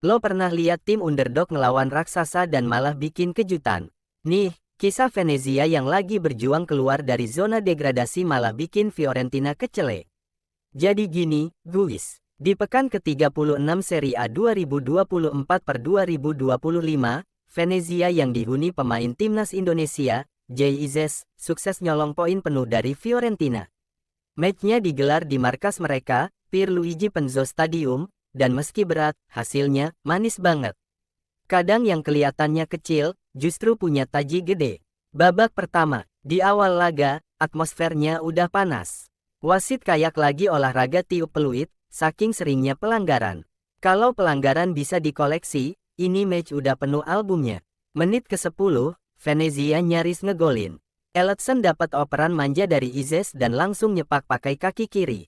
Lo pernah lihat tim underdog ngelawan raksasa dan malah bikin kejutan? Nih, kisah Venezia yang lagi berjuang keluar dari zona degradasi malah bikin Fiorentina kecele. Jadi gini, guys. Di pekan ke-36 Serie A 2024/2025, Venezia yang dihuni pemain timnas Indonesia, JIZES, sukses nyolong poin penuh dari Fiorentina. Matchnya digelar di markas mereka, Pierluigi Penzo Stadium, dan meski berat, hasilnya manis banget. Kadang yang kelihatannya kecil, justru punya taji gede. Babak pertama, di awal laga, atmosfernya udah panas. Wasit kayak lagi olahraga tiup peluit, saking seringnya pelanggaran. Kalau pelanggaran bisa dikoleksi, ini match udah penuh albumnya. Menit ke-10, Venezia nyaris ngegolin. Ellison dapat operan manja dari Izes dan langsung nyepak pakai kaki kiri.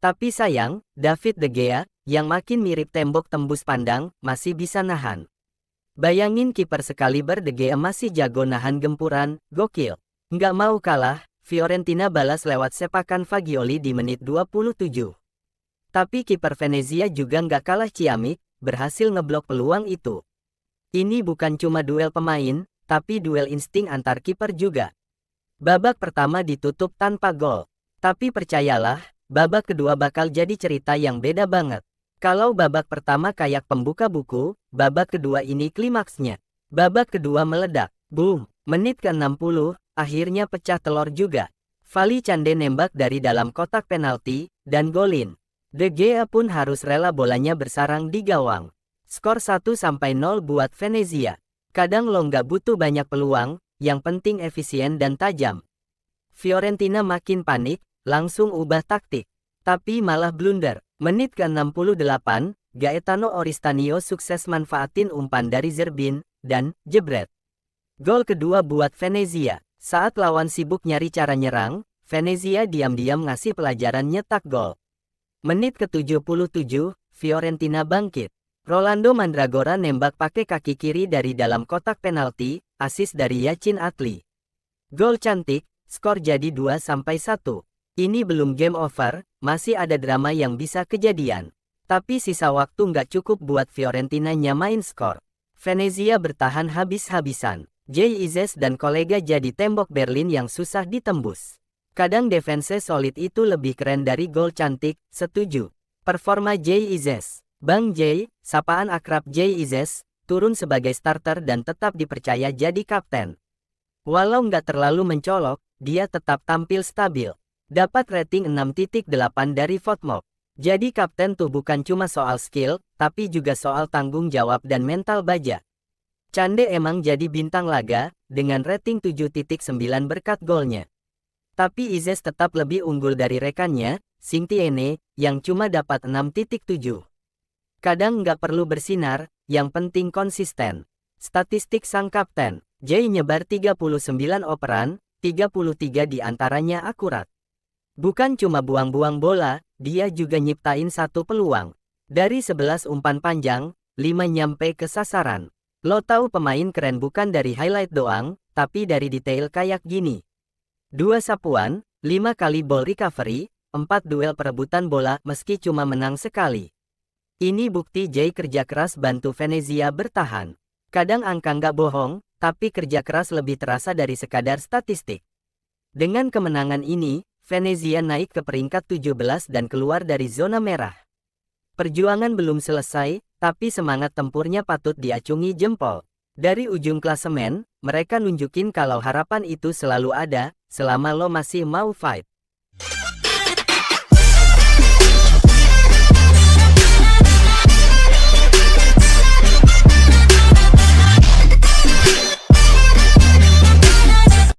Tapi sayang, David De Gea, yang makin mirip tembok tembus pandang, masih bisa nahan. Bayangin kiper sekaliber De Gea masih jago nahan gempuran, gokil. Nggak mau kalah, Fiorentina balas lewat sepakan Fagioli di menit 27. Tapi kiper Venezia juga nggak kalah ciamik, berhasil ngeblok peluang itu. Ini bukan cuma duel pemain, tapi duel insting antar kiper juga. Babak pertama ditutup tanpa gol. Tapi percayalah, babak kedua bakal jadi cerita yang beda banget. Kalau babak pertama kayak pembuka buku, babak kedua ini klimaksnya. Babak kedua meledak. Boom! Menit ke-60, akhirnya pecah telur juga. Vali Cande nembak dari dalam kotak penalti, dan golin. De Gea pun harus rela bolanya bersarang di gawang. Skor 1-0 buat Venezia. Kadang lo nggak butuh banyak peluang, yang penting efisien dan tajam. Fiorentina makin panik, langsung ubah taktik. Tapi malah blunder. Menit ke-68, Gaetano Oristanio sukses manfaatin umpan dari Zerbin, dan jebret. Gol kedua buat Venezia. Saat lawan sibuk nyari cara nyerang, Venezia diam-diam ngasih pelajaran nyetak gol. Menit ke-77, Fiorentina bangkit. Rolando Mandragora nembak pakai kaki kiri dari dalam kotak penalti, asis dari Yacin Atli. Gol cantik, skor jadi 2-1. Ini belum game over, masih ada drama yang bisa kejadian. Tapi sisa waktu nggak cukup buat Fiorentina nyamain skor. Venezia bertahan habis-habisan. JIZES dan kolega jadi tembok Berlin yang susah ditembus. Kadang defense solid itu lebih keren dari gol cantik, setuju. Performa JIZES. Bang J, sapaan akrab JIZES, turun sebagai starter dan tetap dipercaya jadi kapten. Walau nggak terlalu mencolok, dia tetap tampil stabil. Dapat rating 6.8 dari Votmob. Jadi kapten tuh bukan cuma soal skill, tapi juga soal tanggung jawab dan mental baja. Cande emang jadi bintang laga, dengan rating 7.9 berkat golnya. Tapi Izes tetap lebih unggul dari rekannya, Singtiene, yang cuma dapat 6.7. Kadang nggak perlu bersinar, yang penting konsisten. Statistik sang kapten, Jay nyebar 39 operan, 33 diantaranya akurat. Bukan cuma buang-buang bola, dia juga nyiptain satu peluang. Dari 11 umpan panjang, 5 nyampe ke sasaran. Lo tahu pemain keren bukan dari highlight doang, tapi dari detail kayak gini. 2 sapuan, 5 kali ball recovery, 4 duel perebutan bola meski cuma menang sekali. Ini bukti Jay kerja keras bantu Venezia bertahan. Kadang angka nggak bohong, tapi kerja keras lebih terasa dari sekadar statistik. Dengan kemenangan ini, Venezia naik ke peringkat 17 dan keluar dari zona merah. Perjuangan belum selesai, tapi semangat tempurnya patut diacungi jempol. Dari ujung klasemen, mereka nunjukin kalau harapan itu selalu ada, selama lo masih mau fight.